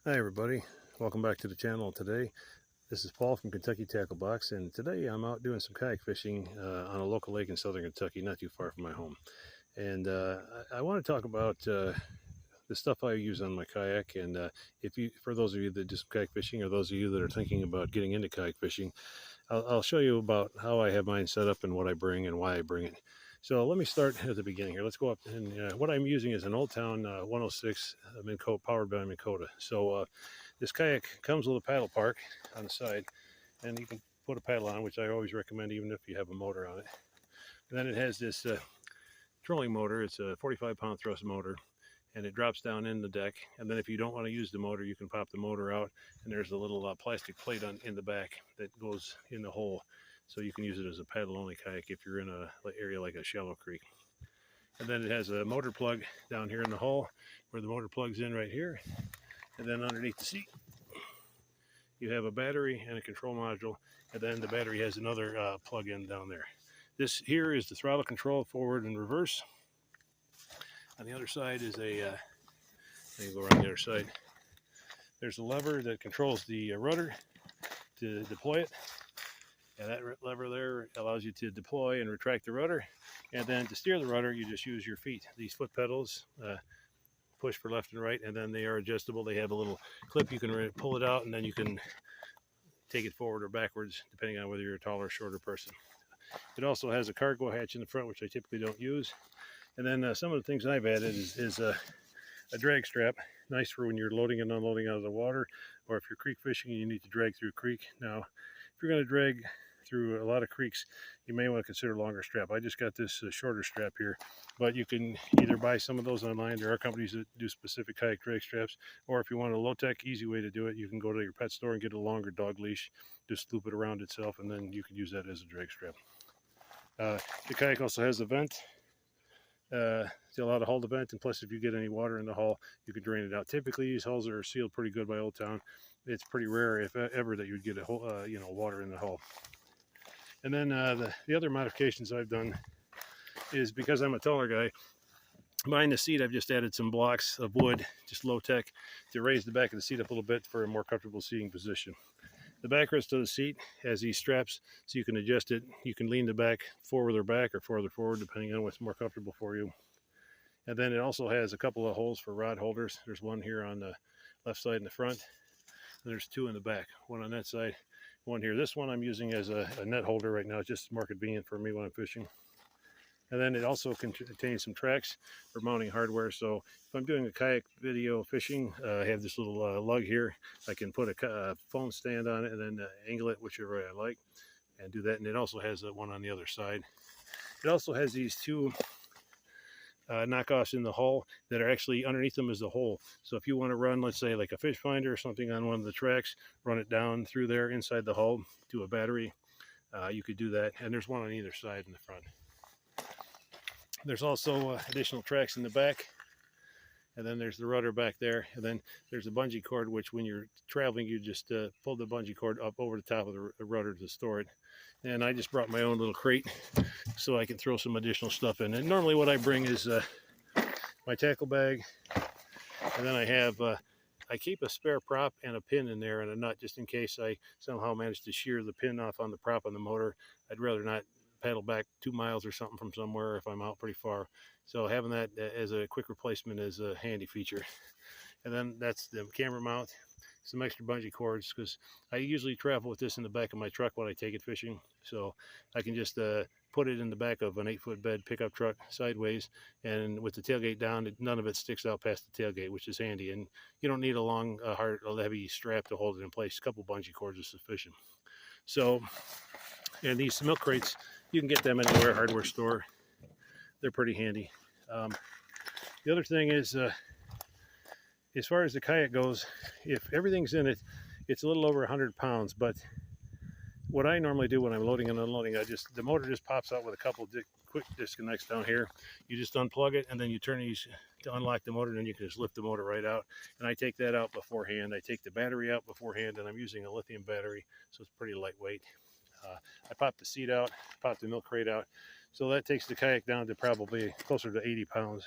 Hi everybody, welcome back to the channel. Today this is Paul from Kentucky Tacklebox, and today I'm out doing some kayak fishing on a local lake in southern Kentucky, not too far from my home. And I want to talk about the stuff I use on my kayak. And for those of you that do some kayak fishing, or those of you that are thinking about getting into kayak fishing, I'll show you about how I have mine set up and what I bring and why I bring it. So let me start at the beginning here. Let's go up, and what I'm using is an Old Town 106 powered by Minn Kota. So this kayak comes with a paddle park on the side, and you can put a paddle on, which I always recommend even if you have a motor on it. And then it has this trolling motor. It's a 45-pound thrust motor, and it drops down in the deck. And then if you don't want to use the motor, you can pop the motor out, and there's a little plastic plate in the back that goes in the hole, so you can use it as a paddle only kayak if you're in an area like a shallow creek. And then it has a motor plug down here in the hull where the motor plugs in right here. And then underneath the seat you have a battery and a control module, and then the battery has another plug in down there. This here is the throttle control, forward and reverse. On the other side is a let me go around the other side. There's a lever that controls the rudder to deploy it, and that lever there allows you to deploy and retract the rudder. And then to steer the rudder, you just use your feet. These foot pedals push for left and right, and then they are adjustable. They have a little clip. You can pull it out, and then you can take it forward or backwards depending on whether you're a taller or shorter person. It also has a cargo hatch in the front, which I typically don't use. And then some of the things I've added is a drag strap, nice for when you're loading and unloading out of the water, or if you're creek fishing and you need to drag through a creek. Now, if you're going to drag through a lot of creeks, you may want to consider a longer strap. I just got this shorter strap here, but you can either buy some of those online. There are companies that do specific kayak drag straps, or if you want a low-tech, easy way to do it, you can go to your pet store and get a longer dog leash, just loop it around itself, and then you can use that as a drag strap. The kayak also has a vent to allow the hull to vent, and plus if you get any water in the hull, you can drain it out. Typically these hulls are sealed pretty good by Old Town. It's pretty rare, if ever, that you'd get a water in the hull. And then the other modifications I've done is, because I'm a taller guy, behind the seat I've just added some blocks of wood, just low tech, to raise the back of the seat up a little bit for a more comfortable seating position. The backrest of the seat has these straps so you can adjust it. You can lean the back forward or back, or farther forward depending on what's more comfortable for you. And then it also has a couple of holes for rod holders. There's one here on the left side in the front, and there's two in the back, one on that side, one here. This one I'm using as a net holder right now. It's just more convenient for me when I'm fishing. And then it also contains some tracks for mounting hardware. So if I'm doing a kayak video fishing, I have this little lug here. I can put a phone stand on it and then angle it whichever way I like, and do that. And it also has one on the other side. It also has these two knockoffs in the hull that are actually underneath them is the hole. So if you want to run, let's say, like a fish finder or something on one of the tracks, run it down through there inside the hull to a battery, you could do that. And there's one on either side in the front. There's also additional tracks in the back, and then there's the rudder back there, and then there's a bungee cord, which when you're traveling, you just pull the bungee cord up over the top of the rudder to store it. And I just brought my own little crate so I can throw some additional stuff in. And normally what I bring is my tackle bag, and then I keep a spare prop and a pin in there and a nut, just in case I somehow manage to shear the pin off on the prop on the motor. I'd rather not paddle back 2 miles or something from somewhere if I'm out pretty far. So having that as a quick replacement is a handy feature. And then that's the camera mount, some extra bungee cords, because I usually travel with this in the back of my truck when I take it fishing. So I can just put it in the back of an 8-foot bed pickup truck sideways, and with the tailgate down, none of it sticks out past the tailgate, which is handy. And you don't need a long, hard, heavy strap to hold it in place. A couple bungee cords is sufficient. So, and these milk crates, you can get them anywhere, hardware store. They're pretty handy. The other thing is, as far as the kayak goes, if everything's in it, it's a little over 100 pounds. But what I normally do when I'm loading and unloading, the motor just pops out with a couple of quick disconnects down here. You just unplug it, and then you turn these to unlock the motor, and then you can just lift the motor right out. And I take that out beforehand. I take the battery out beforehand, and I'm using a lithium battery, so it's pretty lightweight. I pop the seat out, pop the milk crate out. So that takes the kayak down to probably closer to 80 pounds.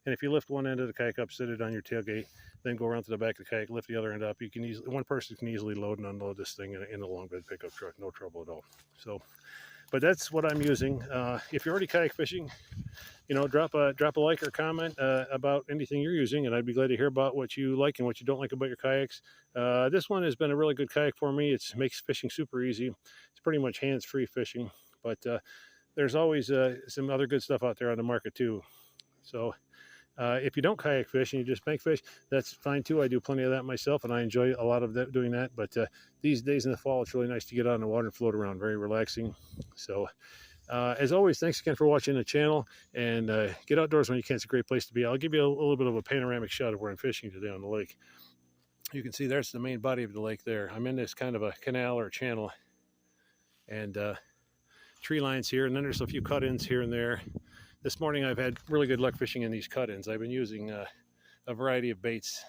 And if you lift one end of the kayak up, sit it on your tailgate, then go around to the back of the kayak, lift the other end up, you can easily, one person can easily load and unload this thing in a long bed pickup truck, no trouble at all. So, but that's what I'm using. If you're already kayak fishing, drop a like or comment about anything you're using, and I'd be glad to hear about what you like and what you don't like about your kayaks. This one has been a really good kayak for me. It makes fishing super easy. It's pretty much hands-free fishing, but there's always some other good stuff out there on the market too. So if you don't kayak fish and you just bank fish, that's fine too. I do plenty of that myself, and I enjoy a lot of that, doing that. But these days in the fall, it's really nice to get out in the water and float around. Very relaxing. So as always, thanks again for watching the channel, and get outdoors when you can. It's a great place to be. I'll give you a little bit of a panoramic shot of where I'm fishing today on the lake. You can see there's the main body of the lake there. I'm in this kind of a canal or channel, and tree lines here, and then there's a few cut-ins here and there. This morning I've had really good luck fishing in these cut-ins. I've been using a variety of baits,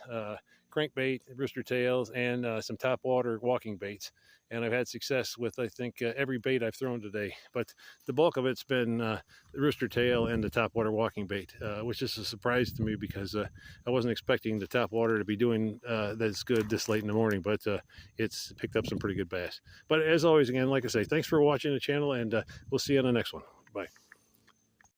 crankbait, rooster tails, and some top water walking baits. And I've had success with, I think, every bait I've thrown today. But the bulk of it's been the rooster tail and the top water walking bait, which is a surprise to me because I wasn't expecting the top water to be doing that's good this late in the morning. But it's picked up some pretty good bass. But as always, again, like I say, thanks for watching the channel, and we'll see you on the next one. Bye.